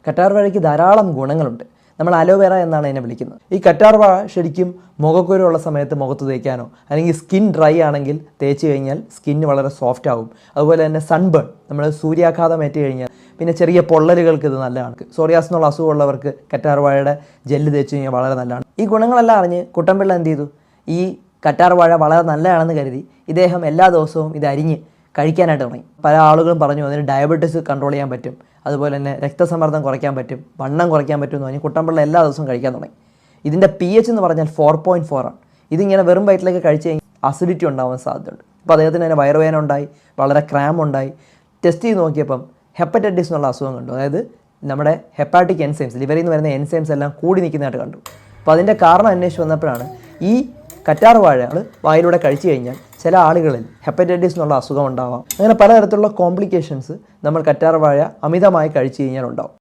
കറ്റാർ വാഴയ്ക്ക് ധാരാളം ഗുണങ്ങളുണ്ട്. നമ്മൾ അലോവേറ എന്നാണ് അതിനെ വിളിക്കുന്നത്. ഈ കറ്റാർ വാഴ ശരിക്കും മുഖക്കുരു ഉള്ള സമയത്ത് മുഖത്ത് തേക്കാനോ അല്ലെങ്കിൽ സ്കിൻ ഡ്രൈ ആണെങ്കിൽ തേച്ച് കഴിഞ്ഞാൽ സ്കിന്ന് വളരെ സോഫ്റ്റ് ആകും. അതുപോലെ തന്നെ സൺബേൺ, നമ്മൾ സൂര്യാഘാതം ഏറ്റ് കഴിഞ്ഞാൽ പിന്നെ ചെറിയ പൊള്ളലുകൾക്ക് ഇത് നല്ലതാണ്. സോറിയാസ് എന്നുള്ള അസുഖമുള്ളവർക്ക് കറ്റാർ വാഴയുടെ ജെല്ല് തേച്ച് കഴിഞ്ഞാൽ വളരെ നല്ലതാണ്. ഈ ഗുണങ്ങളെല്ലാം അറിഞ്ഞ് കുട്ടൻപിള്ള എന്ത് ചെയ്തു? ഈ കറ്റാർ വാഴ വളരെ നല്ലതാണെന്ന് കരുതി ഇദ്ദേഹം എല്ലാ ദിവസവും ഇത് അരിഞ്ഞ് കഴിക്കാനായിട്ട് തുടങ്ങി. പല ആളുകളും പറഞ്ഞു അതിന് ഡയബറ്റീസ് കൺട്രോൾ ചെയ്യാൻ പറ്റും, അതുപോലെ തന്നെ രക്തസമ്മർദ്ദം കുറയ്ക്കാൻ പറ്റും, വണ്ണം കുറയ്ക്കാൻ പറ്റും എന്ന് പറഞ്ഞ് കുട്ടൻപിള്ള എല്ലാ ദിവസവും കഴിക്കാൻ തുടങ്ങി. ഇതിൻ്റെ pH എന്ന് പറഞ്ഞാൽ 4.4 ആണ്. ഇതിങ്ങനെ വെറും വയറ്റിലേക്ക് കഴിച്ച് കഴിഞ്ഞാൽ അസിഡിറ്റി ഉണ്ടാവാൻ സാധ്യതയുണ്ട്. അപ്പോൾ അദ്ദേഹത്തിന് തന്നെ വയറുവേദന ഉണ്ടായി, വളരെ ക്രാമ്പ് ഉണ്ടായി. ടെസ്റ്റ് ചെയ്ത് നോക്കിയപ്പം ഹെപ്പറ്റൈറ്റിസ് എന്നുള്ള അസുഖം കണ്ടു. അതായത് നമ്മുടെ ഹെപ്പാറ്റിക് എൻസൈംസ്, ലിവറിൽ നിന്ന് വരുന്ന എൻസൈംസ് എല്ലാം കൂടി നിൽക്കുന്നതായിട്ട് കണ്ടു. അപ്പോൾ അതിൻ്റെ കാരണം അന്വേഷിച്ച് വന്നപ്പോഴാണ് ഈ കറ്റാർ വാഴ വായിലൂടെ കഴിച്ചു കഴിഞ്ഞാൽ ചില ആളുകളിൽ ഹെപ്പറ്റൈറ്റിസ് എന്നുള്ള അസുഖം ഉണ്ടാവാം. അങ്ങനെ പലതരത്തിലുള്ള കോംപ്ലിക്കേഷൻസ് നമ്മൾ കറ്റാർ വാഴ അമിതമായി കഴിച്ചു കഴിഞ്ഞാൽ ഉണ്ടാവും.